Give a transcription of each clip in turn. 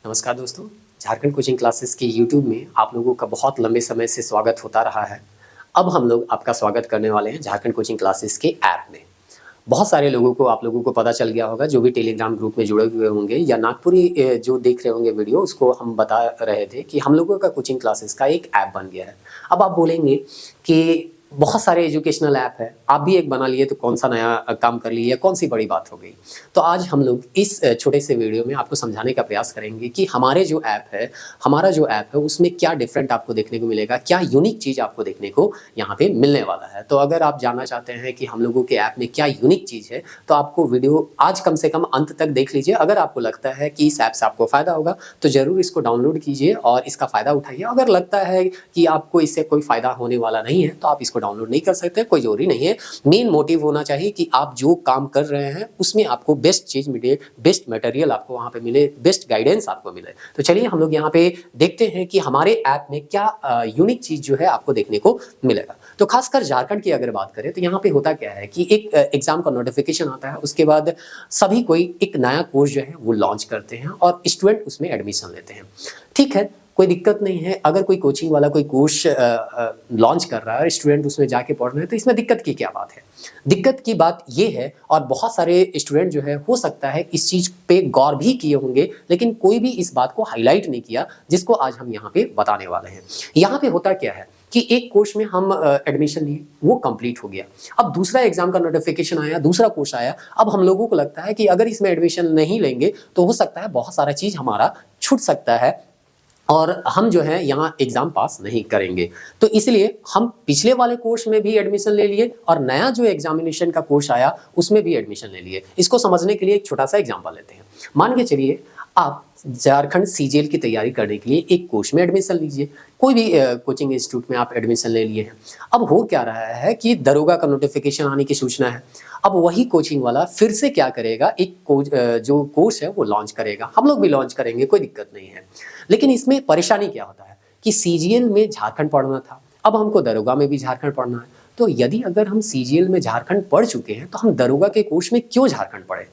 नमस्कार दोस्तों, Jharkhand coaching classes के यूट्यूब में आप लोगों का बहुत लंबे समय से स्वागत होता रहा है। अब हम लोग आपका स्वागत करने वाले हैं झारखंड कोचिंग क्लासेस के ऐप में। बहुत सारे लोगों को आप लोगों को पता चल गया होगा, जो भी टेलीग्राम ग्रुप में जुड़े हुए होंगे या नागपुरी जो देख रहे होंगे वीडियो, उसको हम बता रहे थे कि हम लोगों का कोचिंग क्लासेस का एक ऐप बन गया है। अब आप बोलेंगे कि बहुत सारे एजुकेशनल ऐप है, आप भी एक बना लिए तो कौन सा नया काम कर लिए, कौन सी बड़ी बात हो गई। तो आज हम लोग इस छोटे से वीडियो में आपको समझाने का प्रयास करेंगे कि हमारे जो ऐप है, हमारा जो ऐप है उसमें क्या डिफरेंट आपको देखने को मिलेगा, क्या यूनिक चीज़ आपको देखने को यहाँ पे मिलने वाला है। तो अगर आप जानना चाहते हैं कि हम लोगों के ऐप में क्या यूनिक चीज़ है, तो आपको वीडियो आज कम से कम अंत तक देख लीजिए। अगर आपको लगता है कि इस ऐप से आपको फ़ायदा होगा तो ज़रूर इसको डाउनलोड कीजिए और इसका फ़ायदा उठाइए। अगर लगता है कि आपको इससे कोई फ़ायदा होने वाला नहीं है तो आप इसको डाउनलोड नहीं कर सकते, कोई ज़रूरी नहीं है। मेन मोटिव होना चाहिए कि आप जो काम कर रहे हैं उसमें आपको बेस्ट चीज़ मिले, बेस्ट मटेरियल आपको वहाँ पे मिले, बेस्ट गाइडेंस आपको मिले। तो चलिए हम लोग यहाँ पे देखते हैं कि हमारे ऐप में क्या यूनिक चीज़ जो है आपको देखने को मिलेगा। तो खासकर झारखंड की अगर बात करें तो यहाँ पे होता क्या है कि एक एग्जाम का नोटिफिकेशन आता है, उसके बाद सभी कोई एक नया कोर्स जो है वो लॉन्च करते हैं और स्टूडेंट उसमें एडमिशन लेते हैं। ठीक है, कोई दिक्कत नहीं है। अगर कोई कोचिंग वाला कोई कोर्स लॉन्च कर रहा है और स्टूडेंट उसमें जाके पढ़ रहे हैं तो इसमें दिक्कत की क्या बात है। दिक्कत की बात ये है, और बहुत सारे स्टूडेंट जो है हो सकता है इस चीज़ पे गौर भी किए होंगे, लेकिन कोई भी इस बात को हाईलाइट नहीं किया, जिसको आज हम यहाँ पे बताने वाले हैं। यहाँ पे होता क्या है कि एक कोर्स में हम एडमिशन लिए, वो कंप्लीट हो गया। अब दूसरा एग्जाम का नोटिफिकेशन आया, दूसरा कोर्स आया। अब हम लोगों को लगता है कि अगर इसमें एडमिशन नहीं लेंगे तो हो सकता है बहुत सारा चीज़ हमारा छूट सकता है और हम जो है यहाँ एग्ज़ाम पास नहीं करेंगे। तो इसलिए हम पिछले वाले कोर्स में भी एडमिशन ले लिए और नया जो एग्जामिनेशन का कोर्स आया उसमें भी एडमिशन ले लिए। इसको समझने के लिए एक छोटा सा एग्जाम्पल लेते हैं। मान के चलिए आप झारखंड सीजीएल की तैयारी करने के लिए एक कोर्स में एडमिशन लीजिए। कोई भी कोचिंग इंस्टीट्यूट में आप एडमिशन ले लिए हैं। अब हो क्या रहा है कि दरोगा का नोटिफिकेशन आने की सूचना है। अब वही कोचिंग वाला फिर से क्या करेगा, जो कोर्स है वो लॉन्च करेगा। हम लोग भी लॉन्च करेंगे, कोई दिक्कत नहीं है। लेकिन इसमें परेशानी क्या होता है कि सीजीएल में झारखंड पढ़ना था, अब हमको दरोगा में भी झारखंड पढ़ना है। तो यदि अगर हम सीजीएल में झारखंड पढ़ चुके हैं तो हम दरोगा के कोर्स में क्यों झारखंड पढ़े।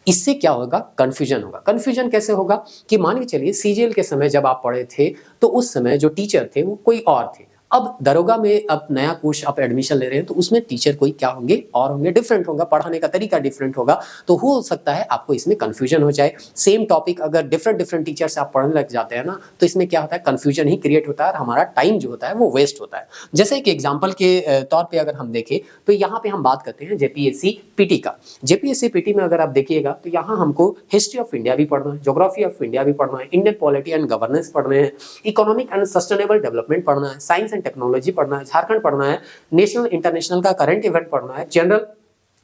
इससे क्या होगा, कंफ्यूजन होगा। कंफ्यूजन कैसे होगा कि मान के चलिए सीजीएल के समय जब आप पढ़े थे तो उस समय जो टीचर थे वो कोई और थे। अब दरोगा में अब नया कोर्स आप एडमिशन ले रहे हैं तो उसमें टीचर कोई क्या होंगे, और होंगे, डिफरेंट होगा, पढ़ाने का तरीका डिफरेंट होगा। तो हो सकता है आपको इसमें कंफ्यूजन हो जाए। सेम टॉपिक अगर डिफरेंट डिफरेंट टीचर से आप पढ़ने लग जाते हैं ना, तो इसमें क्या होता है, कंफ्यूजन ही क्रिएट होता है और हमारा टाइम जो होता है वो वेस्ट होता है। जैसे कि एग्जाम्पल के तौर पर अगर हम देखें तो यहाँ पे हम बात करते हैं जेपीएससी पीटी का। जेपीएससी पीटी में अगर आप देखिएगा तो यहाँ हमको हिस्ट्री ऑफ इंडिया भी पढ़ना है, ज्योग्राफी ऑफ इंडिया भी पढ़ना है, इंडियन पॉलिटी एंड गवर्नेंस पढ़ने हैं, इकोनॉमिक एंड सस्टेनेबल डेवलपमेंट पढ़ना है, साइंस एंड टेक्नोलॉजी पढ़ना है, झारखंड पढ़ना है, नेशनल इंटरनेशनल का करंट इवेंट पढ़ना है, जनरल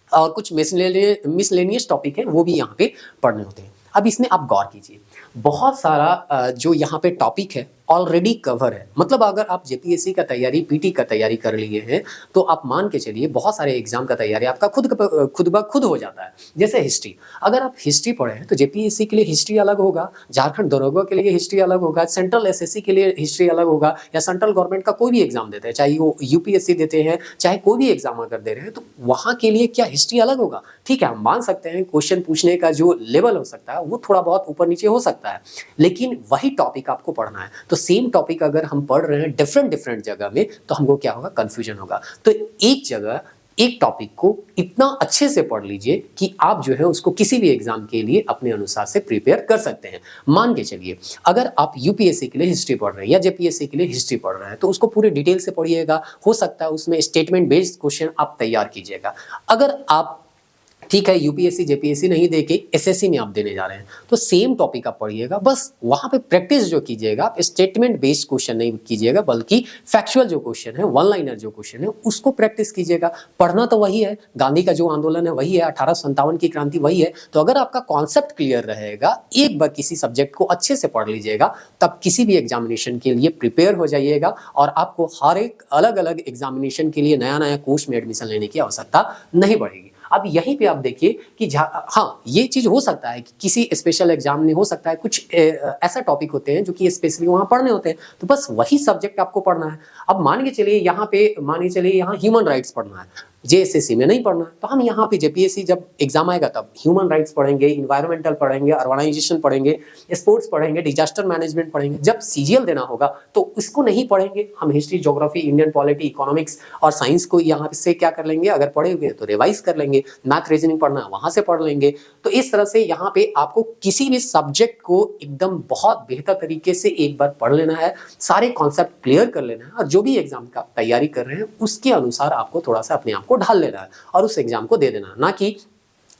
और कुछ मिसलेनियस टॉपिक है वो भी यहाँ पे पढ़ने होते हैं। अब इसमें आप गौर कीजिए, बहुत सारा जो यहाँ पे टॉपिक है ऑलरेडी कवर है। मतलब अगर आप जेपीएससी का तैयारी, पीटी का तैयारी कर लिए हैं तो आप मान के चलिए बहुत सारे एग्जाम का तैयारी आपका खुद ब खुद हो जाता है। जैसे हिस्ट्री, अगर आप हिस्ट्री पढ़े हैं तो जेपीएससी के लिए हिस्ट्री अलग होगा, झारखंड दरोगा के लिए हिस्ट्री अलग होगा, सेंट्रल एसएससी के लिए हिस्ट्री अलग होगा, या सेंट्रल गवर्नमेंट का कोई भी एग्जाम देते हैं, चाहे वो यूपीएससी देते हैं, चाहे कोई भी एग्जाम अगर दे रहे हैं, तो वहाँ के लिए क्या हिस्ट्री अलग होगा। ठीक है, हम मान सकते हैं क्वेश्चन पूछने का जो लेवल हो सकता है वो थोड़ा बहुत ऊपर नीचे हो सकता है, लेकिन वही टॉपिक आपको पढ़ना है। तो सेम टॉपिक अगर हम पढ़ रहे हैं डिफरेंट जगह में तो हमको क्या होगा, कंफ्यूजन होगा। तो एक जगह एक टॉपिक को इतना अच्छे से पढ़ लीजिए कि आप जो है उसको किसी भी एग्जाम के लिए अपने अनुसार से प्रिपेयर कर सकते हैं। मान के चलिए अगर आप यूपीएससी के लिए हिस्ट्री पढ़ रहे हैं या जेपीएससी के लिए हिस्ट्री पढ़ रहे हैं तो उसको पूरे डिटेल से पढ़िएगा। हो सकता है उसमें स्टेटमेंट बेस्ड क्वेश्चन आप तैयार कीजिएगा। अगर आप ठीक है यूपीएससी जेपीएससी नहीं देके एसएससी में आप देने जा रहे हैं तो सेम टॉपिक आप पढ़िएगा, बस वहां पे प्रैक्टिस जो कीजिएगा, आप स्टेटमेंट बेस्ड क्वेश्चन नहीं कीजिएगा बल्कि फैक्चुअल जो क्वेश्चन है, वन लाइनर जो क्वेश्चन है उसको प्रैक्टिस कीजिएगा। पढ़ना तो वही है, गांधी का जो आंदोलन है वही है, 1857 की क्रांति वही है। तो अगर आपका कॉन्सेप्ट क्लियर रहेगा, एक बार किसी सब्जेक्ट को अच्छे से पढ़ लीजिएगा, तब किसी भी एग्जामिनेशन के लिए प्रिपेयर हो जाइएगा और आपको हर एक अलग अलग एग्जामिनेशन के लिए नया नया कोर्स में एडमिशन लेने की आवश्यकता नहीं पड़ेगी। अब यहीं पे आप देखिए कि हाँ, ये चीज़ हो सकता है कि किसी स्पेशल एग्जाम में हो सकता है कुछ ऐसा टॉपिक होते हैं जो कि स्पेशली वहाँ पढ़ने होते हैं, तो बस वही सब्जेक्ट आपको पढ़ना है। अब मान के चलिए यहाँ ह्यूमन राइट्स पढ़ना है, जेएसएससी में नहीं पढ़ना है, तो हम यहाँ पे जेपीएससी जब एग्जाम आएगा तब ह्यूमन राइट्स पढ़ेंगे, इन्वायरमेंटल पढ़ेंगे, अर्बनाइजेशन पढ़ेंगे, स्पोर्ट्स पढ़ेंगे, डिजास्टर मैनेजमेंट पढ़ेंगे। जब सीजीएल देना होगा तो इसको नहीं पढ़ेंगे, हम history, geography, Indian polity, economics और साइंस को यहाँ से क्या कर लेंगे, अगर पढ़े हुए हैं तो रिवाइज कर लेंगे, मैथ रीजनिंग पढ़ना है वहां से पढ़ लेंगे। तो इस तरह से यहाँ पे आपको किसी भी सब्जेक्ट को एकदम बहुत बेहतर तरीके से एक बार पढ़ लेना है, सारे कॉन्सेप्ट क्लियर कर लेना है और जो भी एग्जाम का तैयारी कर रहे हैं उसके अनुसार आपको थोड़ा सा अपने आप को ढाल लेना है और उस एग्जाम को दे देना है। ना कि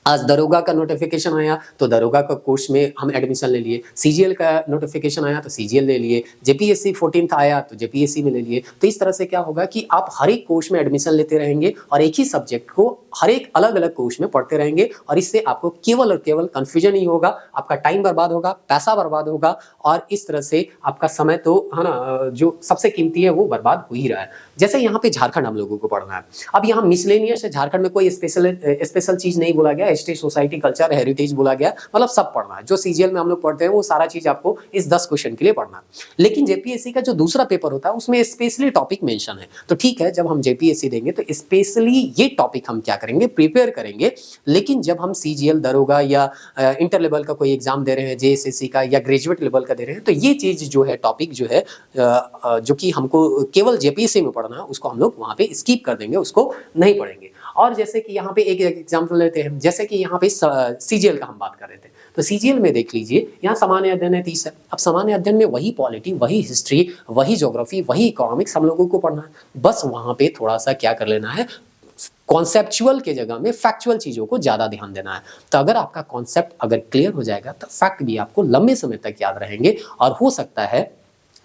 आज दरोगा का नोटिफिकेशन आया तो दरोगा का कोर्स में हम एडमिशन ले लिए, सीजीएल का नोटिफिकेशन आया तो सीजीएल ले लिए, जेपीएससी 14th आया तो जेपीएससी में ले लिए। तो इस तरह से क्या होगा कि आप हर एक कोर्स में एडमिशन लेते रहेंगे और एक ही सब्जेक्ट को हर एक अलग अलग कोर्स में पढ़ते रहेंगे और इससे आपको केवल और केवल कंफ्यूजन ही होगा, आपका टाइम बर्बाद होगा, पैसा बर्बाद होगा और इस तरह से आपका समय तो है ना जो सबसे कीमती है वो बर्बाद हो ही रहा है। जैसे यहाँ पे झारखंड हम लोगों को पढ़ना है, अब यहाँ मिसलेनियस है, झारखंड में कोई स्पेशल चीज नहीं बोला गया, हिस्ट्री, सोसाइटी, कल्चर, हेरिटेज बोला गया, मतलब सब पढ़ना है। जो सीजीएल में हम लोग पढ़ते हैं वो सारा चीज आपको इस 10 क्वेश्चन के लिए पढ़ना है। लेकिन जेपीएससी का जो दूसरा पेपर होता है उसमें स्पेशली टॉपिक मेंशन है। तो ठीक है, जब हम जेपीएससी देंगे तो स्पेशली ये टॉपिक हम क्या करेंगे, प्रिपेयर करेंगे। लेकिन जब हम सीजीएल, दरोगा या इंटर लेवल का कोई एग्जाम दे रहे हैं, जेएसएससी का या ग्रेजुएट लेवल का दे रहे हैं, तो ये चीज जो है, टॉपिक जो है जो कि हमको केवल जेपीएससी में पढ़ना है, उसको हम लोग वहां पे स्किप कर देंगे, उसको नहीं पढ़ेंगे। और जैसे कि यहाँ पे एक एग्जाम्पल लेते हैं, जैसे कि यहाँ पे सीजीएल का हम बात कर रहे थे, तो सीजीएल में देख लीजिए यहाँ सामान्य अध्ययन है 30 है। अब सामान्य अध्ययन में वही पॉलिटी, वही हिस्ट्री, वही ज्योग्राफी, वही इकोनॉमिक्स हम लोगों को पढ़ना है। बस वहां पे थोड़ा सा क्या कर लेना है, कॉन्सेप्चुअल के जगह में फैक्चुअल चीजों को ज्यादा ध्यान देना है। तो अगर आपका कॉन्सेप्ट अगर क्लियर हो जाएगा तो फैक्ट भी आपको लंबे समय तक याद रहेंगे और हो सकता है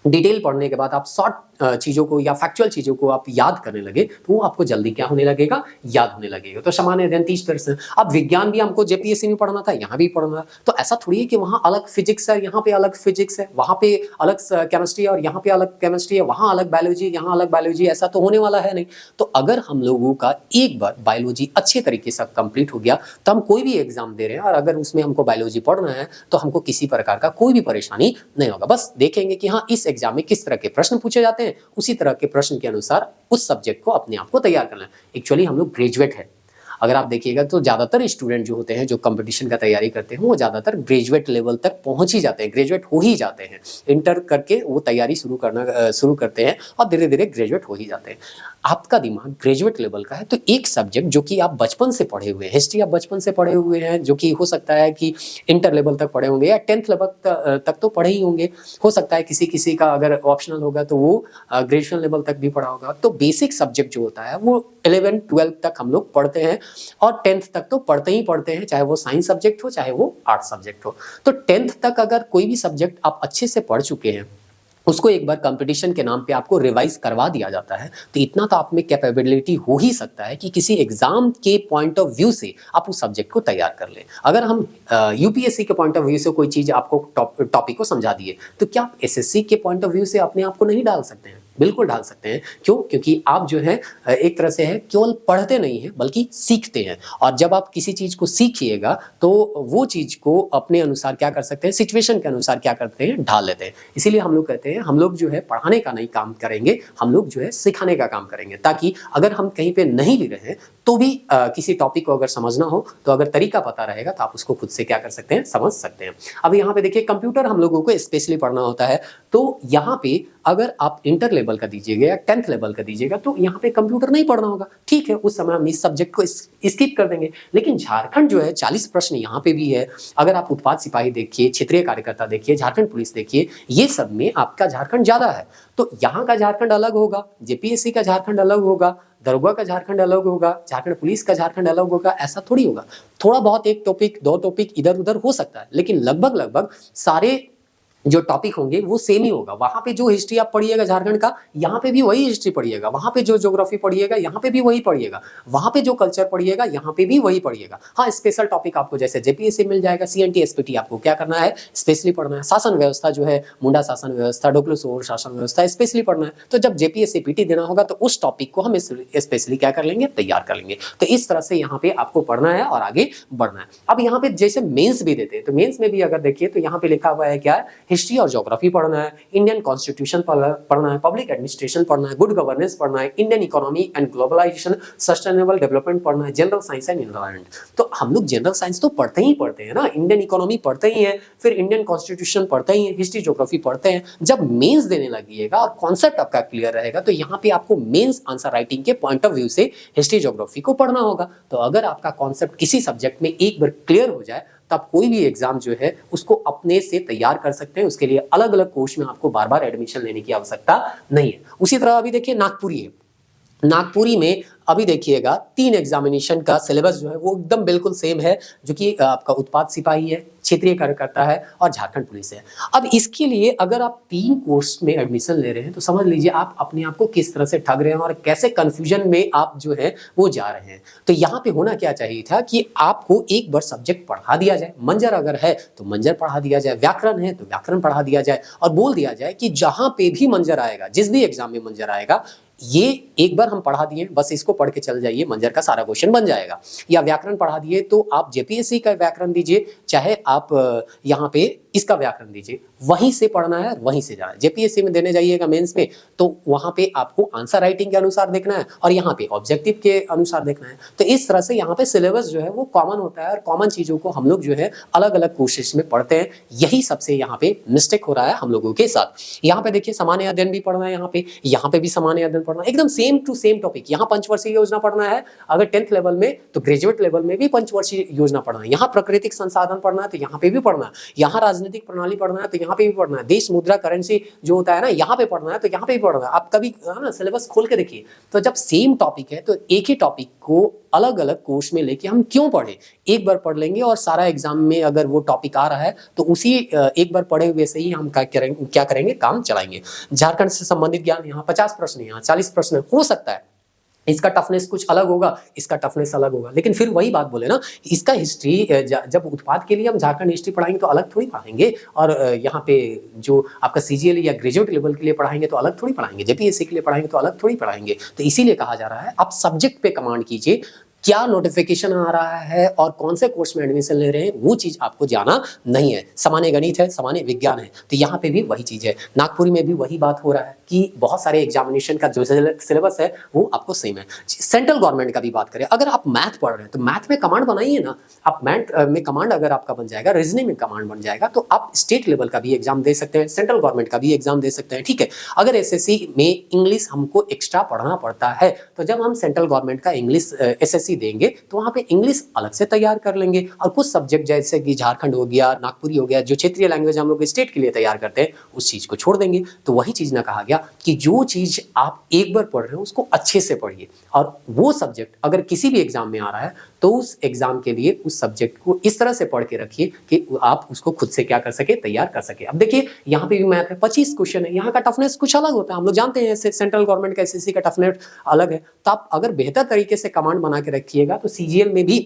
डिटेल पढ़ने के बाद आप शॉर्ट चीजों को या फैक्चुअल चीजों को आप याद करने लगे तो वो आपको जल्दी क्या होने लगेगा, याद होने लगेगा। तो सामान्य अध्ययन 30%। अब विज्ञान भी हमको जेपीएससी में पढ़ना था, यहाँ भी पढ़ना था, तो ऐसा थोड़ी है कि वहां अलग फिजिक्स है, यहाँ पे अलग फिजिक्स है, वहां पे अलग केमिस्ट्री है और यहाँ पे अलग केमिस्ट्री है, वहां अलग बायोलॉजी, यहाँ अलग बायोलॉजी, ऐसा तो होने वाला है नहीं। तो अगर हम लोगों का एक बार बायोलॉजी अच्छे तरीके से कंप्लीट हो गया तो हम कोई भी एग्जाम दे रहे हैं और अगर उसमें हमको बायोलॉजी पढ़ना है तो हमको किसी प्रकार का कोई भी परेशानी नहीं होगा। बस देखेंगे कि हाँ, इस एग्जाम में किस तरह के प्रश्न पूछे जाते हैं, उसी तरह के प्रश्न के अनुसार उस सब्जेक्ट को अपने आप को तैयार करना है। एक्चुअली हम लोग ग्रेजुएट है, अगर आप देखिएगा तो ज़्यादातर स्टूडेंट जो होते हैं जो कंपटीशन का तैयारी करते हैं वो ज़्यादातर ग्रेजुएट लेवल तक पहुंच ही जाते हैं, ग्रेजुएट हो ही जाते हैं। इंटर करके वो तैयारी शुरू करते हैं और धीरे धीरे ग्रेजुएट हो ही जाते हैं। आपका दिमाग ग्रेजुएट लेवल का है तो एक सब्जेक्ट जो कि आप बचपन से पढ़े हुए हैं, हिस्ट्री आप बचपन से पढ़े हुए हैं, जो कि हो सकता है कि इंटर लेवल तक पढ़े होंगे या 10th लेवल तक तो पढ़े ही होंगे, हो सकता है किसी किसी का अगर ऑप्शनल होगा तो वो ग्रेजुएशन लेवल तक भी पढ़ा होगा। तो बेसिक सब्जेक्ट जो होता है वो 11th 12th तक हम लोग पढ़ते हैं और 10th तक तो पढ़ते ही पढ़ते हैं, चाहे वो साइंस सब्जेक्ट हो चाहे वो आर्ट सब्जेक्ट हो। तो 10th तक अगर कोई भी सब्जेक्ट आप अच्छे से पढ़ चुके हैं, उसको एक बार कंपटीशन के नाम पे आपको रिवाइज करवा दिया जाता है, तो इतना तो आप में कैपेबिलिटी हो ही सकता है कि किसी एग्जाम के पॉइंट ऑफ व्यू से आप उस सब्जेक्ट को तैयार कर लें। अगर हम यूपीएससी के पॉइंट ऑफ व्यू से कोई चीज आपको टॉपिक को समझा दिए तो क्या आप एसएससी के पॉइंट ऑफ व्यू से अपने आप को नहीं डाल सकते हैं? बिल्कुल डाल सकते हैं। क्यों? क्योंकि आप जो है एक तरह से है केवल पढ़ते नहीं हैं बल्कि सीखते हैं, और जब आप किसी चीज को सीखिएगा तो वो चीज को अपने अनुसार क्या कर सकते हैं, सिचुएशन के अनुसार क्या करते हैं, ढाल लेते हैं। इसीलिए हम लोग कहते हैं हम लोग जो है पढ़ाने का नहीं काम करेंगे, हम लोग जो है सिखाने का काम करेंगे, ताकि अगर हम कहीं पे नहीं भी रहे तो भी किसी टॉपिक को अगर समझना हो तो अगर तरीका पता रहेगा तो आप उसको खुद से क्या कर सकते हैं, समझ सकते हैं। अब यहाँ पे देखिए कंप्यूटर हम लोगों को स्पेशली पढ़ना होता है, तो यहाँ पे अगर आप इंटर लेवल का दीजिएगा या 10th लेवल का दीजिएगा तो यहाँ पे कंप्यूटर नहीं पढ़ना होगा, ठीक है, उस समय हम इस सब्जेक्ट को स्किप कर देंगे। लेकिन झारखंड जो है 40 प्रश्न यहाँ पे भी है। अगर आप उत्पाद सिपाही देखिए, क्षेत्रीय कार्यकर्ता देखिए, झारखंड पुलिस देखिए, ये सब में आपका झारखंड ज्यादा है, तो यहाँ का झारखंड अलग होगा, जेपीएससी का झारखंड अलग होगा, दरोगा का झारखंड अलग होगा, झारखंड पुलिस का झारखंड अलग होगा, ऐसा थोड़ी होगा। थोड़ा बहुत एक टॉपिक दो टॉपिक इधर उधर हो सकता है, लेकिन लगभग सारे जो टॉपिक होंगे वो सेम ही होगा। वहां पे जो हिस्ट्री आप पढ़िएगा झारखंड का, यहाँ पे भी वही हिस्ट्री पढ़िएगा, वहां पे जो ज्योग्राफी पढ़िएगा यहाँ पे भी वही पढ़िएगा, वहां पे जो कल्चर पढ़िएगा यहाँ पे भी वही पढ़िएगा। हाँ, स्पेशल टॉपिक आपको जैसे जेपीएससी मिल जाएगा, सीएनटी एसपीटी आपको क्या करना है, स्पेशली पढ़ना है। शासन व्यवस्था जो है, मुंडा शासन व्यवस्था, डोकलासोर शासन व्यवस्था, स्पेशली पढ़ना है। तो जब जेपीएससी पीटी देना होगा तो उस टॉपिक को हम स्पेशली क्या कर लेंगे, तैयार कर लेंगे। तो इस तरह से यहाँ पे आपको पढ़ना है और आगे बढ़ना है। अब यहाँ पे जैसे मेंस भी देते हैं, तो मेंस में भी अगर देखिए तो यहाँ पे लिखा हुआ है क्या है, हिस्ट्री और ज्योग्राफी पढ़ना है, इंडियन कॉन्स्टिट्यूशन पढ़ना है, पब्लिक एडमिनिस्ट्रेशन पढ़ना है, गुड गवर्नेंस पढ़ना है, Indian economy and globalisation, sustainable development पढ़ना है, जनरल साइंस एंड एनवायरनमेंट। तो हम लोग जनरल साइंस तो पढ़ते ही पढ़ते हैं ना, इंडियन इकोनॉमी पढ़ते ही है, फिर इंडियन कॉन्स्टिट्यूशन पढ़ते ही है, हिस्ट्री ज्योग्राफी पढ़ते हैं। जब मेंस देने लगिएगा और कॉन्सेप्ट आपका क्लियर रहेगा तो यहाँ पे आपको मेंस आंसर राइटिंग के पॉइंट ऑफ व्यू से हिस्ट्री ज्योग्राफी को पढ़ना होगा। तो अगर आपका कॉन्सेप्ट किसी सब्जेक्ट में एक बार क्लियर हो जाए तब कोई भी एग्जाम जो है उसको अपने से तैयार कर सकते हैं। उसके लिए अलग अलग कोर्स में आपको बार बार एडमिशन लेने की आवश्यकता नहीं है। उसी तरह अभी देखिए नागपुरी है, नागपुरी में अभी देखिएगा 3 एग्जामिनेशन का सिलेबस जो है वो एकदम बिल्कुल सेम है, जो कि आपका उत्पाद सिपाही है, क्षेत्रीय कार्यकर्ता है और झारखंड पुलिस है। अब इसके लिए अगर आप 3 कोर्स में एडमिशन ले रहे हैं तो समझ लीजिए आप अपने आप को किस तरह से ठग रहे हैं और कैसे कंफ्यूजन में आप जो है वो जा रहे हैं। तो यहाँ पे होना क्या चाहिए था कि आपको एक बार सब्जेक्ट पढ़ा दिया जाए, मंजर अगर है तो मंजर पढ़ा दिया जाए, व्याकरण है तो व्याकरण पढ़ा दिया जाए और बोल दिया जाए कि जहां पे भी मंजर आएगा, जिस भी एग्जाम में मंजर आएगा, ये एक बार हम पढ़ा दिए, बस इसको पढ़ के चल जाइए, मंजर का सारा क्वेश्चन बन जाएगा। या व्याकरण पढ़ा दिए तो आप जेपीएससी का व्याकरण दीजिए, चाहे आप यहाँ पे इसका व्याकरण दीजिए, वहीं से पढ़ना है, वहीं से जाना है। जेपीएससी में देने जाइएगा मेंस में तो वहां पे आपको आंसर राइटिंग के अनुसार देखना है और यहाँ पे ऑब्जेक्टिव के अनुसार देखना है। तो इस तरह से यहाँ पे सिलेबस जो है वो कॉमन होता है और कॉमन चीजों को हम लोग जो है अलग अलग कोर्सेज में पढ़ते हैं। यही सबसे यहाँ पे मिस्टेक हो रहा है हम लोगों के साथ। यहाँ पे देखिए सामान्य अध्ययन भी पढ़ना है, यहाँ पे भी सामान्य अध्ययन पढ़ना है, एकदम सेम टू सेम टॉपिक। यहाँ पंचवर्षीय योजना पढ़ना है अगर 10th लेवल में, तो ग्रेजुएट लेवल में भी पंचवर्षीय योजना पढ़ना है। यहाँ प्राकृतिक संसाधन पढ़ना है तो यहाँ पे भी पढ़ना है, यहाँ राजनीतिक प्रणाली पढ़ना है तो यहाँ पे भी पढ़ना है, देश मुद्रा करेंसी जो होता है ना यहाँ पे पढ़ना है तो यहाँ पे भी पढ़ना है। आप कभी ना सिलेबस खोल के देखिए, तो जब सेम टॉपिक है तो एक ही टॉपिक को अलग अलग कोर्स में लेके हम क्यों पढ़े? एक बार पढ़ लेंगे और सारा एग्जाम में अगर वो टॉपिक आ रहा है तो उसी एक बार पढ़े हुए से ही हम क्या करेंगे, काम चलाएंगे। झारखंड से संबंधित ज्ञान यहाँ 50 प्रश्न, यहाँ 40 प्रश्न हो सकता है। इसका टफनेस कुछ अलग होगा, इसका टफनेस अलग होगा, लेकिन फिर वही बात बोले ना, इसका हिस्ट्री जब उत्पाद के लिए हम झारखंड हिस्ट्री पढ़ाएंगे तो अलग थोड़ी पढ़ाएंगे, और यहाँ पे जो आपका सीजीएल या ग्रेजुएट लेवल के लिए पढ़ाएंगे तो अलग थोड़ी पढ़ाएंगे, जेपीएससी के लिए पढ़ाएंगे तो अलग थोड़ी पढ़ाएंगे। तो इसीलिए कहा जा रहा है आप सब्जेक्ट पे कमांड कीजिए, क्या नोटिफिकेशन आ रहा है और कौन से कोर्स में एडमिशन ले रहे हैं वो चीज आपको जाना नहीं है। सामान्य गणित है, सामान्य विज्ञान है, तो यहाँ पे भी वही चीज है। नागपुरी में भी वही बात हो रहा है कि बहुत सारे एग्जामिनेशन का जो सिलेबस है वो आपको सेम है। सेंट्रल गवर्नमेंट का भी बात करें, अगर आप मैथ पढ़ रहे हैं तो मैथ में कमांड बनाइए ना। आप मैथ में कमांड अगर आपका बन जाएगा, रीजनिंग में कमांड बन जाएगा, तो आप स्टेट लेवल का भी एग्जाम दे सकते हैं, सेंट्रल गवर्नमेंट का भी एग्जाम दे सकते हैं। ठीक है, अगर एसएससी में इंग्लिश हमको एक्स्ट्रा पढ़ना पड़ता है तो जब हम सेंट्रल गवर्नमेंट का इंग्लिश एसएससी देंगे तो वहाँ पे इंग्लिश अलग से तैयार कर लेंगे, और कुछ सब्जेक्ट जैसे कि झारखंड हो गया, नागपुरी हो गया, जो क्षेत्रीय लैंग्वेज हम लोग स्टेट के लिए तैयार करते हैं, उस चीज को छोड़ देंगे। तो वही चीज ना कहा गया कि जो चीज आप एक बार पढ़ रहे हो उसको अच्छे से पढ़िए, और वो सब्जेक्ट अगर किसी भी एग्जाम में आ रहा है तो उस एग्जाम के लिए उस सब्जेक्ट को इस तरह से पढ़ के रखिए कि आप उसको खुद से क्या कर सके, तैयार कर सके। अब देखिए यहाँ पे भी मैथ है, 25 क्वेश्चन है, यहाँ का टफनेस कुछ अलग होता है, हम लोग जानते हैं सेंट्रल गवर्नमेंट का एसएससी का टफनेस अलग है। तो आप अगर बेहतर तरीके से कमांड बना के रखिएगा तो सीजीएल में भी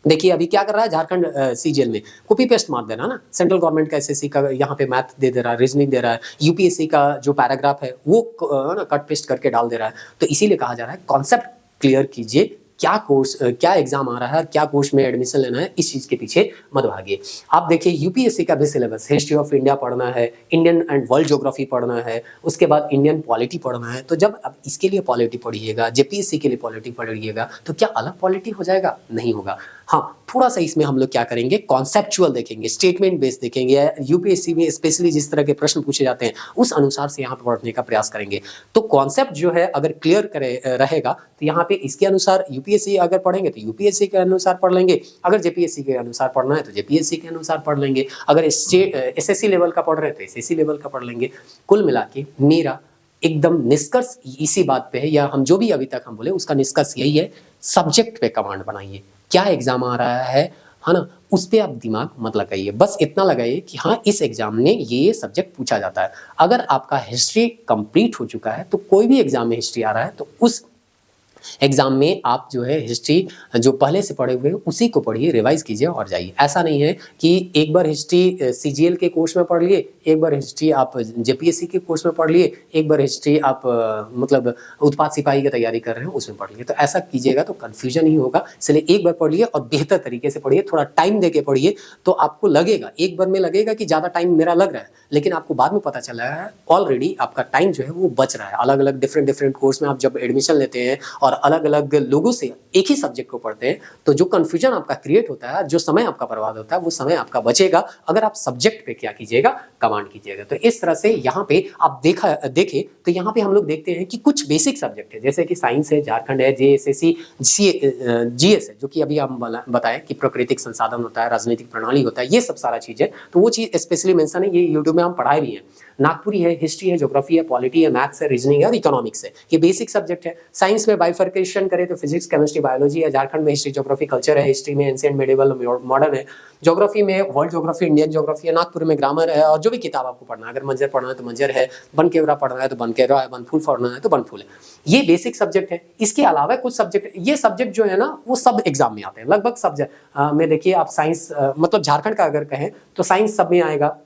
देखिए अभी क्या कर रहा है झारखंड सीजीएल में कॉपी पेस्ट मार देना ना, सेंट्रल गवर्नमेंट का एसएससी का यहाँ पे मैथ दे रहा है, रीजनिंग दे रहा है, यूपीएससी का जो पैराग्राफ है वो कट पेस्ट करके डाल दे रहा है। तो इसीलिए कहा जा रहा है कॉन्सेप्ट क्लियर कीजिए, क्या कोर्स क्या एग्जाम आ रहा है, क्या कोर्स में एडमिशन लेना है, इस चीज के पीछे मत भागिए। आप देखिए यूपीएससी का भी सिलेबस, हिस्ट्री ऑफ इंडिया पढ़ना है, इंडियन एंड वर्ल्ड ज्योग्राफी पढ़ना है, उसके बाद इंडियन पॉलिटी पढ़ना है। तो जब आप इसके लिए पॉलिटी पढ़िएगा, जेपीएससी के लिए पॉलिटी पढ़िएगा, तो क्या अलग पॉलिटी हो जाएगा? नहीं होगा। हाँ, थोड़ा सा इसमें हम लोग क्या करेंगे, कॉन्सेप्चुअल देखेंगे, स्टेटमेंट बेस्ड देखेंगे, यूपीएससी में स्पेशली जिस तरह के प्रश्न पूछे जाते हैं उस अनुसार से यहाँ पर पढ़ने का प्रयास करेंगे। तो कॉन्सेप्ट जो है अगर क्लियर रहेगा तो यहाँ पे इसके अनुसार यूपीएससी अगर पढ़ेंगे तो यूपीएससी के अनुसार पढ़ लेंगे, अगर जेपीएससी के अनुसार पढ़ना है तो जेपीएससी के अनुसार पढ़ लेंगे, अगर एसएससी लेवल का पढ़ रहे हैं तो एसएससी लेवल का पढ़ लेंगे। कुल मिला के मेरा एकदम निष्कर्ष इसी बात पे है, या हम जो भी अभी तक हम बोले उसका निष्कर्ष यही है, सब्जेक्ट पे कमांड बनाइए। क्या एग्जाम आ रहा है ना, उस पर आप दिमाग मत लगाइए, बस इतना लगाइए कि हाँ इस एग्जाम में ये सब्जेक्ट पूछा जाता है। अगर आपका हिस्ट्री कंप्लीट हो चुका है तो कोई भी एग्जाम में हिस्ट्री आ रहा है तो उस एग्जाम में आप जो है हिस्ट्री जो पहले से पढ़े हुए हैं उसी को पढ़िए, रिवाइज कीजिए और जाइए। ऐसा नहीं है कि एक बार हिस्ट्री सीजीएल के कोर्स में पढ़ लिए, एक बार हिस्ट्री आप जेपीएससी के कोर्स में पढ़ लिए, एक बार हिस्ट्री आप मतलब उत्पाद सिपाही की तैयारी कर रहे हैं उसमें पढ़ लिए। तो ऐसा कीजिएगा तो कन्फ्यूजन ही होगा। इसलिए एक बार पढ़िए और बेहतर तरीके से पढ़िए, थोड़ा टाइम दे के पढ़िए। तो आपको लगेगा, एक बार में लगेगा कि ज़्यादा टाइम मेरा लग रहा है, लेकिन आपको बाद में पता चला है ऑलरेडी आपका टाइम जो है वो बच रहा है। अलग अलग डिफरेंट कोर्स में आप जब एडमिशन लेते हैं और अलग अलग लोगों से एक ही सब्जेक्ट को पढ़ते हैं, तो जो कन्फ्यूजन आपका क्रिएट होता है, जो समय आपका बर्बाद होता है, वो समय आपका बचेगा अगर आप सब्जेक्ट पे क्या कीजिएगा, कमांड कीजिएगा। तो इस तरह से यहाँ पे आप देखें तो यहाँ पे हम लोग देखते हैं कि कुछ बेसिक सब्जेक्ट है, जैसे कि साइंस है, झारखंड है, जेएसएससी, जीएस है, जो कि अभी हम बताएं कि प्राकृतिक संसाधन होता है, राजनीतिक प्रणाली होता है, ये सब सारा चीज है। तो वो चीज स्पेशली मेंशन है, ये यूट्यूब में हम पढ़ाए भी हैं। नागपुरी है, हिस्ट्री है, ज्योग्राफी है, पॉलिटी है, मैथ्स है, रीजनिंग है और इकोनॉमिक्स है। ये बेसिक सब्जेक्ट है। साइंस में बाइफर्केशन करें तो फिजिक्स, केमिस्ट्री, बायोलॉजी है। झारखंड में हिस्ट्री, ज्योग्राफी, कल्चर है। हिस्ट्री में एंशिएंट, मिडिवल, मॉडर्न है। ज्योग्राफी में वर्ल्ड ज्योग्राफी, इंडियन ज्योग्राफी है। नागपुर में ग्रामर है। और जो भी किताब आपको पढ़ना है, अगर मंजर पढ़ना है तो मंजर है, बनकेवरा पढ़ना है तो बनकेवरा है, बनफूल पढ़ना है तो बनफूल है। ये बेसिक सब्जेक्ट है। इसके अलावा कुछ सब्जेक्ट, ये सब्जेक्ट जो है ना वो सब एग्जाम में आते हैं लगभग सब्जेक्ट में। देखिए आप साइंस मतलब झारखंड का अगर कहें तो साइंस सब में आएगा।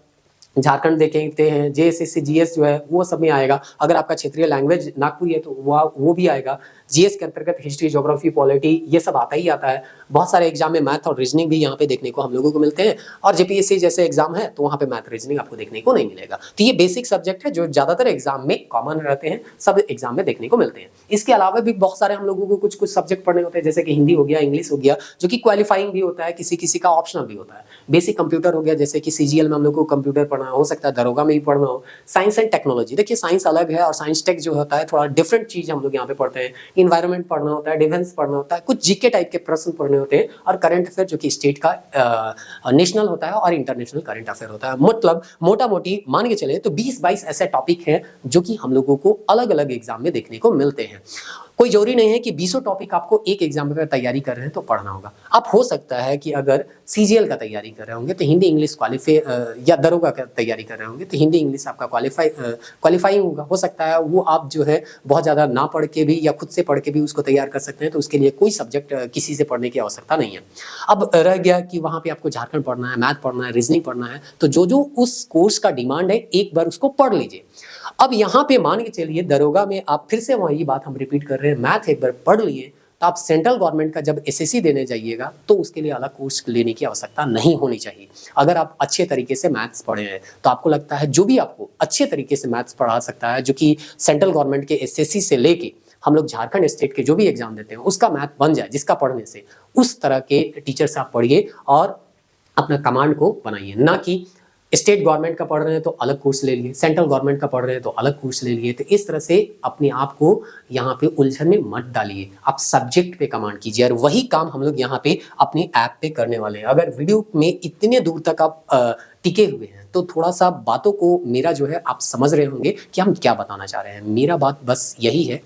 झारखंड देखते हैं, जेएसएससी जीएस जो है वो सब में आएगा। अगर आपका क्षेत्रीय लैंग्वेज नागपुरी है तो वो भी आएगा। जीएस के अंतर्गत हिस्ट्री, ज्योग्राफी, पॉलिटी ये सब आता ही आता है। बहुत सारे एग्जाम में मैथ और रीजनिंग भी यहाँ पे देखने को हम लोगों को मिलते हैं। और जेपीएससी जैसे एग्जाम है तो वहाँ पे मैथ रीजनिंग आपको देखने को नहीं मिलेगा। तो ये बेसिक सब्जेक्ट है जो ज्यादातर एग्जाम में कॉमन रहते हैं, सब एग्जाम में देखने को मिलते हैं। इसके अलावा भी बहुत सारे हम लोगों को कुछ सब्जेक्ट पढ़ने होते हैं, जैसे कि हिंदी हो गया, इंग्लिश हो गया, जो कि क्वालिफाइंग भी होता है, किसी किसी का ऑप्शनल भी होता है। बेसिक कंप्यूटर हो गया, जैसे कि सीजीएल में हम लोग को कंप्यूटर पढ़ना हो सकता है, दरोगा में भी पढ़ना हो। साइंस एंड टेक्नोलॉजी, देखिए साइंस अलग है और साइंस टेक जो होता है थोड़ा डिफरेंट चीज हम लोग यहाँ पे पढ़ते हैं। इन्वायरमेंट पढ़ना होता है, डिफेंस पढ़ना होता है, कुछ जीके टाइप के प्रश्न पढ़ने होते हैं और करंट अफेयर जो कि स्टेट का नेशनल होता है और इंटरनेशनल करंट अफेयर होता है। मतलब मोटा मोटी मान के चले तो 20-22 ऐसे टॉपिक हैं जो कि हम लोगों को अलग अलग एग्जाम में देखने को मिलते हैं। कोई जरूरी नहीं है कि 20 टॉपिक आपको एक एग्जाम में तैयारी कर रहे हैं तो पढ़ना होगा। आप हो सकता है कि अगर सीजीएल का तैयारी कर रहे होंगे तो हिंदी इंग्लिश क्वालिफाई, या दरोगा का तैयारी कर रहे होंगे तो हिंदी इंग्लिश आपका क्वालिफाइंग होगा। हो सकता है वो आप जो है बहुत ज़्यादा ना पढ़ के भी या खुद से पढ़ के भी उसको तैयार कर सकते हैं, तो उसके लिए कोई सब्जेक्ट किसी से पढ़ने की आवश्यकता नहीं है। अब रह गया कि वहाँ पे आपको झारखंड पढ़ना है, मैथ पढ़ना है, रीजनिंग पढ़ना है, तो जो उस कोर्स का डिमांड है एक बार उसको पढ़ लीजिए। अब यहाँ पे मान के चलिए दरोगा में आप फिर से वही बात हम रिपीट कर रहे हैं, मैथ एक बार पढ़ लिए तो आप सेंट्रल गवर्नमेंट का जब एसएससी देने जाइएगा तो उसके लिए अलग कोर्स लेने की आवश्यकता नहीं होनी चाहिए। अगर आप अच्छे तरीके से मैथ्स पढ़े हैं तो आपको लगता है जो भी आपको अच्छे तरीके से मैथ्स पढ़ा सकता है, जो कि सेंट्रल गवर्नमेंट के एसएससी से लेके हम लोग झारखंड स्टेट के जो भी एग्जाम देते हैं उसका मैथ बन जाए, जिसका पढ़ने से उस तरह के टीचर से आप पढ़िए और अपना कमांड को बनाइए। ना कि स्टेट गवर्नमेंट का पढ़ रहे हैं तो अलग कोर्स ले लिए, सेंट्रल गवर्नमेंट का पढ़ रहे हैं तो अलग कोर्स ले लिए। तो इस तरह से अपने आप को यहाँ पे उलझन में मत डालिए, आप सब्जेक्ट पे कमांड कीजिए। और वही काम हम लोग यहाँ पे अपने ऐप पे करने वाले हैं। अगर वीडियो में इतने दूर तक आप टिके हुए हैं तो थोड़ा सा बातों को मेरा जो है आप समझ रहे होंगे कि हम क्या बताना चाह रहे हैं। मेरा बात बस यही है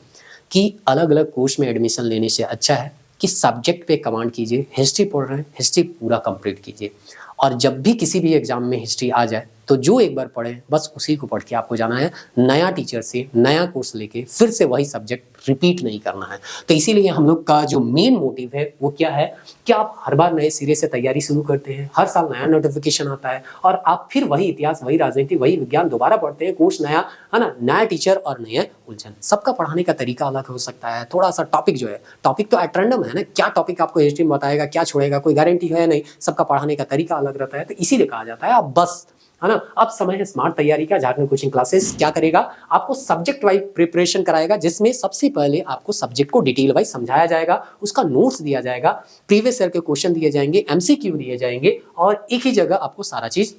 कि अलग अलग कोर्स में एडमिशन लेने से अच्छा है कि सब्जेक्ट पे कमांड कीजिए। हिस्ट्री पढ़ रहे हैं, हिस्ट्री पूरा कंप्लीट कीजिए। और जब भी किसी भी एग्जाम में हिस्ट्री आ जाए तो जो एक बार पढ़े बस उसी को पढ़ के आपको जाना है। नया टीचर से नया कोर्स लेके फिर से वही सब्जेक्ट रिपीट नहीं करना है। तो इसीलिए हम लोग का जो मेन मोटिव है वो क्या है कि आप हर बार नए सिरे से तैयारी शुरू करते हैं, हर साल नया नोटिफिकेशन आता है और आप फिर वही इतिहास, वही राजनीति, वही विज्ञान दोबारा पढ़ते हैं। कोर्स नया है ना, नया टीचर और नया उलझन। सबका पढ़ाने का तरीका अलग हो सकता है। थोड़ा सा टॉपिक जो है, टॉपिक तो एट रैंडम है ना, क्या टॉपिक आपको हिस्ट्री में बताएगा, क्या छोड़ेगा, कोई गारंटी है नहीं। सबका पढ़ाने का तरीका अलग रहता है। तो इसीलिए कहा जाता है आप बस, है ना, अब समय है स्मार्ट तैयारी का। झारखंड कोचिंग क्लासेस क्या करेगा, आपको सब्जेक्ट वाइज प्रिपरेशन कराएगा, जिसमें सबसे पहले आपको सब्जेक्ट को डिटेल वाइज समझाया जाएगा, उसका नोट्स दिया जाएगा, प्रीवियस ईयर के क्वेश्चन दिए जाएंगे, एमसीक्यू दिए जाएंगे और एक ही जगह आपको सारा चीज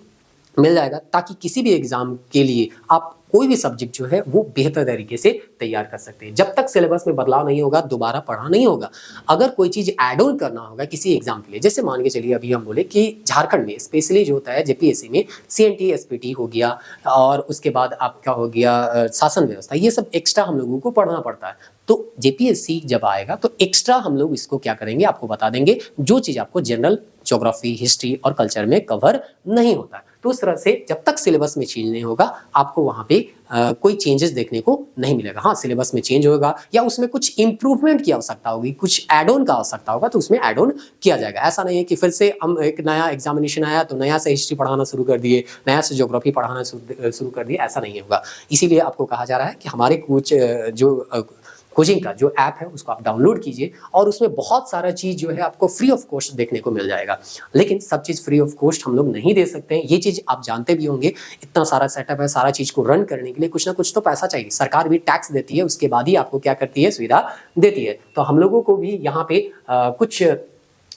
मिल जाएगा, ताकि किसी भी एग्जाम के लिए आप कोई भी सब्जेक्ट जो है वो बेहतर तरीके से तैयार कर सकते हैं। जब तक सिलेबस में बदलाव नहीं होगा दोबारा पढ़ा नहीं होगा। अगर कोई चीज ऐड ऑन करना होगा किसी एग्जाम के लिए, जैसे मान के चलिए अभी हम बोले कि झारखंड में स्पेशली जो होता है जेपीएससी में सीएनटी एसपीटी हो गया और उसके बाद आपका हो गया शासन व्यवस्था, ये सब एक्स्ट्रा हम लोगों को पढ़ना पड़ता है। तो जेपीएससी जब आएगा तो एक्स्ट्रा हम लोग इसको क्या करेंगे, आपको बता देंगे जो चीज आपको जनरल ज्योग्राफी, हिस्ट्री और कल्चर में कवर नहीं होता है। तो तो उस तरह से जब तक सिलेबस में चेंज नहीं होगा आपको वहाँ पे कोई चेंजेस देखने को नहीं मिलेगा। हाँ, सिलेबस में चेंज होगा या उसमें कुछ इंप्रूवमेंट की आवश्यकता होगी, कुछ ऐड ऑन का आवश्यकता होगा तो उसमें ऐड ऑन किया जाएगा। ऐसा नहीं है कि फिर से हम एक नया एग्जामिनेशन आया तो नया से हिस्ट्री पढ़ाना शुरू कर दिए, नया से ज्योग्राफी पढ़ाना शुरू कर दिए, ऐसा नहीं होगा। इसीलिए आपको कहा जा रहा है कि हमारे कुछ कोचिंग का जो ऐप है उसको आप डाउनलोड कीजिए और उसमें बहुत सारा चीज़ जो है आपको फ्री ऑफ कॉस्ट देखने को मिल जाएगा। लेकिन सब चीज़ फ्री ऑफ कॉस्ट हम लोग नहीं दे सकते हैं, ये चीज़ आप जानते भी होंगे। इतना सारा सेटअप है, सारा चीज़ को रन करने के लिए कुछ ना कुछ तो पैसा चाहिए। सरकार भी टैक्स देती है, उसके बाद ही आपको क्या करती है, सुविधा देती है। तो हम लोगों को भी यहाँ पे कुछ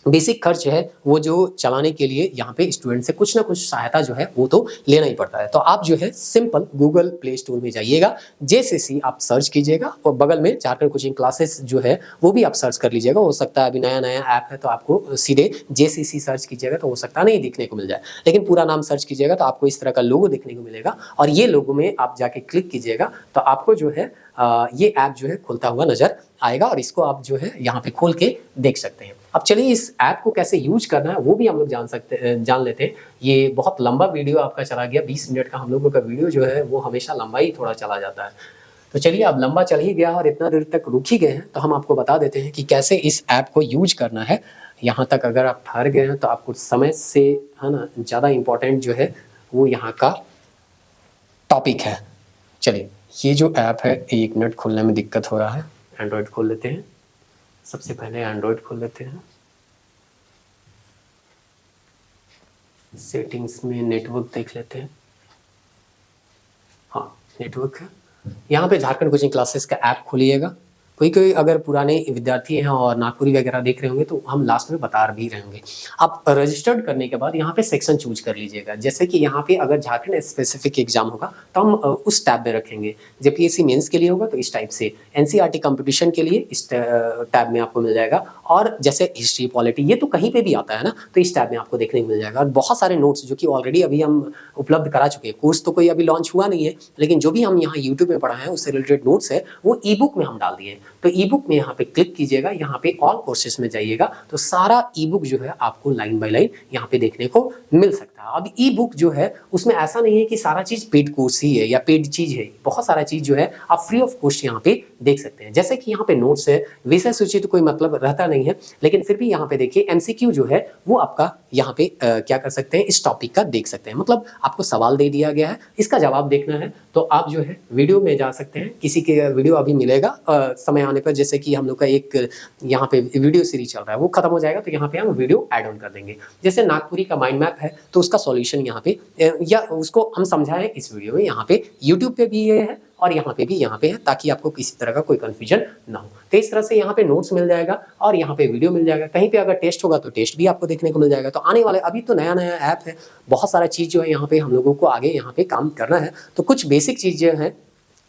बेसिक खर्च है वो जो चलाने के लिए यहाँ पे स्टूडेंट से कुछ ना कुछ सहायता जो है वो तो लेना ही पड़ता है। तो आप जो है सिंपल गूगल प्ले स्टोर में जाइएगा, जेसीसी आप सर्च कीजिएगा और बगल में झारखंड कोचिंग क्लासेस जो है वो भी आप सर्च कर लीजिएगा। हो सकता है अभी नया नया ऐप है तो आपको सीधे जेसीसी सर्च कीजिएगा तो हो सकता नहीं दिखने को मिल जाए, लेकिन पूरा नाम सर्च कीजिएगा तो आपको इस तरह का लोगो देखने को मिलेगा और ये लोगो में आप जाके क्लिक कीजिएगा तो आपको जो है ये ऐप जो है खुलता हुआ नजर आएगा और इसको आप जो है यहाँ पे खोल के देख सकते हैं। अब चलिए इस ऐप को कैसे यूज करना है वो भी हम लोग जान लेते हैं। ये बहुत लंबा वीडियो आपका चला गया, 20 मिनट का हम लोगों का वीडियो जो है वो हमेशा लंबा ही थोड़ा चला जाता है। तो चलिए अब लंबा चल ही गया और इतना देर तक रुक ही गए हैं तो हम आपको बता देते हैं कि कैसे इस ऐप को यूज करना है। यहाँ तक अगर आप ठहर गए हैं तो आपको समय से है ना ज़्यादा इम्पोर्टेंट जो है वो यहाँ का टॉपिक है। चलिए ये जो ऐप है 1 मिनट खोलने में दिक्कत हो रहा है, एंड्रॉयड खोल लेते हैं। सबसे पहले एंड्रॉयड खोल लेते हैं, सेटिंग्स में नेटवर्क देख लेते हैं। हाँ नेटवर्क है, यहाँ पे झारखंड कोचिंग क्लासेस का ऐप खोलिएगा। कोई अगर पुराने विद्यार्थी हैं और नागपुरी वगैरह देख रहे होंगे तो हम लास्ट में बता भी रहे होंगे। आप रजिस्टर्ड करने के बाद यहाँ पे सेक्शन चूज कर लीजिएगा। जैसे कि यहाँ पे अगर झारखंड स्पेसिफिक एग्जाम होगा तो हम उस टैब में रखेंगे। जेपीएससी मेंस के लिए होगा तो इस टाइप से, एनसीईआरटी कंपटीशन के लिए इस टैब में आपको मिल जाएगा। और जैसे हिस्ट्री पॉलिटी ये तो कहीं पे भी आता है ना, तो इस टैब में आपको देखने को मिल जाएगा। और बहुत सारे नोट्स जो कि ऑलरेडी अभी हम उपलब्ध करा चुके हैं। कोर्स तो कोई अभी लॉन्च हुआ नहीं है, लेकिन जो भी हम यहाँ यूट्यूब में पढ़ाए हैं उससे रिलेटेड नोट्स है वो ई बुक में हम डाल दिए। तो ई बुक में यहाँ पे क्लिक कीजिएगा, यहाँ पे ऑल कोर्सेज में जाइएगा तो सारा ई बुक जो है आपको लाइन बाय लाइन यहाँ पे देखने को मिल सकता है। अब ई बुक जो है उसमें ऐसा नहीं है कि सारा चीज पेड कोर्स ही है या पेड चीज है, बहुत सारा चीज जो है आप फ्री ऑफ कॉस्ट यहाँ पे देख सकते हैं। जैसे कि यहाँ पे नोट्स है, विषय सूची तो कोई मतलब रहता नहीं है, लेकिन फिर भी यहाँ पे देखिए एमसीक्यू जो है वो आपका यहाँ पे क्या कर सकते हैं, इस टॉपिक का देख सकते हैं। मतलब आपको सवाल दे दिया गया है, इसका जवाब देखना है तो आप जो है वीडियो में जा सकते हैं। किसी के वीडियो अभी मिलेगा समय आने पर, जैसे कि हम लोग का एक यहाँ पे वीडियो सीरीज चल रहा है वो खत्म हो जाएगा तो यहाँ पे हम वीडियो ऐड ऑन कर देंगे। जैसे नागपुरी का माइंड मैप है तो उसका सॉल्यूशन यहाँ पे या उसको हम समझाएं इस वीडियो में, यहाँ पे यूट्यूब पे भी ये है और यहाँ पे भी यहाँ पे है, ताकि आपको किसी तरह का कोई कंफ्यूजन ना हो। तो इस तरह से यहाँ पे नोट्स मिल जाएगा और यहाँ पे वीडियो मिल जाएगा। कहीं पे अगर टेस्ट होगा तो टेस्ट भी आपको देखने को मिल जाएगा। तो आने वाले अभी तो नया नया ऐप है, बहुत सारा चीज़ जो है यहाँ पे हम लोगों को आगे यहाँ पे काम करना है। तो कुछ बेसिक चीज़ें हैं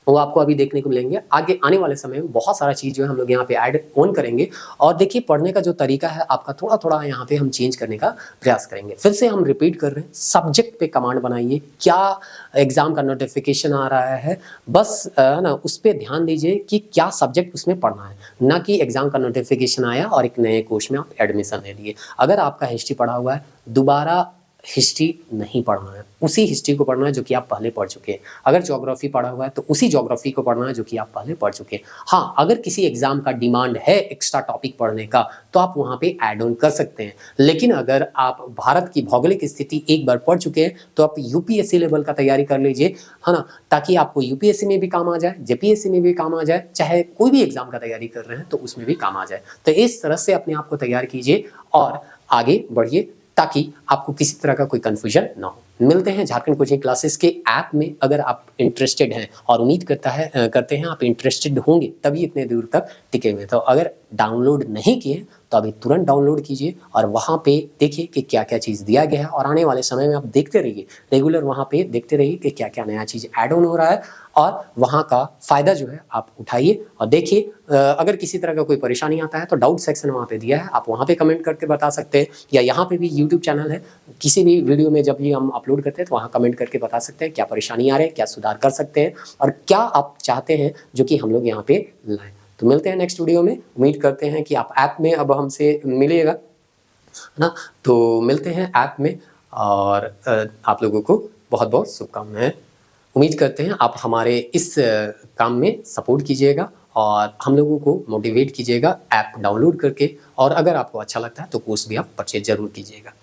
वो आपको अभी देखने को मिलेंगे। आगे आने वाले समय में बहुत सारा चीज़ जो है हम लोग यहाँ पे ऐड ऑन करेंगे। और देखिए पढ़ने का जो तरीका है आपका थोड़ा थोड़ा यहाँ पे हम चेंज करने का प्रयास करेंगे। फिर से हम रिपीट कर रहे हैं, सब्जेक्ट पे कमांड बनाइए। क्या एग्जाम का नोटिफिकेशन आ रहा है बस ना उस पर ध्यान दीजिए कि क्या सब्जेक्ट उसमें पढ़ना है, ना कि एग्जाम का नोटिफिकेशन आया और एक नए कोर्स में आप एडमिशन ले लिए। अगर आपका हिस्ट्री पढ़ा हुआ है दोबारा हिस्ट्री नहीं पढ़ना है, उसी हिस्ट्री को पढ़ना है जो कि आप पहले पढ़ चुके हैं। अगर ज्योग्राफी पढ़ा हुआ है तो उसी ज्योग्राफी को पढ़ना है जो कि आप पहले पढ़ चुके हैं। हाँ, अगर किसी एग्जाम का डिमांड है एक्स्ट्रा टॉपिक पढ़ने का तो आप वहाँ पे ऐड ऑन कर सकते हैं। लेकिन अगर आप भारत की भौगोलिक स्थिति एक बार पढ़ चुके हैं तो आप यूपीएससी लेवल का तैयारी कर लीजिए, है ना, ताकि आपको यूपीएससी में भी काम आ जाए, जेपीएससी में भी काम आ जाए, चाहे कोई भी एग्जाम का तैयारी कर रहे हैं तो उसमें भी काम आ जाए। तो इस तरह से अपने आप को तैयार कीजिए और आगे बढ़िए ताकि आपको किसी तरह का कोई कंफ्यूजन ना हो। मिलते हैं झारखंड कोचिंग क्लासेस के ऐप में। अगर आप इंटरेस्टेड हैं और उम्मीद करते हैं आप इंटरेस्टेड होंगे तभी इतने दूर तक टिके हुए। तो अगर डाउनलोड नहीं किए तो अभी तुरंत डाउनलोड कीजिए और वहाँ पे देखिए कि क्या क्या चीज़ दिया गया है। और आने वाले समय में आप देखते रहिए, रेगुलर वहाँ पे देखते रहिए कि क्या क्या नया चीज़ ऐड ऑन हो रहा है और वहाँ का फ़ायदा जो है आप उठाइए और देखिए। अगर किसी तरह का कोई परेशानी आता है तो डाउट सेक्शन वहाँ पे दिया है, आप वहाँ पे कमेंट करके बता सकते हैं, या यहाँ पे भी यूट्यूब चैनल है, किसी भी वीडियो में जब भी हम अपलोड करते हैं तो वहाँ कमेंट करके बता सकते हैं क्या परेशानी आ रही है, क्या सुधार कर सकते हैं और क्या आप चाहते हैं जो कि हम लोग यहाँ पे लाएँ। तो मिलते हैं नेक्स्ट वीडियो में। उम्मीद करते हैं कि आप ऐप में अब हमसे मिलिएगा ना। तो मिलते हैं ऐप में और आप लोगों को बहुत बहुत शुभकामनाएं। उम्मीद करते हैं आप हमारे इस काम में सपोर्ट कीजिएगा और हम लोगों को मोटिवेट कीजिएगा ऐप डाउनलोड करके, और अगर आपको अच्छा लगता है तो कोर्स भी आप परचेज जरूर कीजिएगा।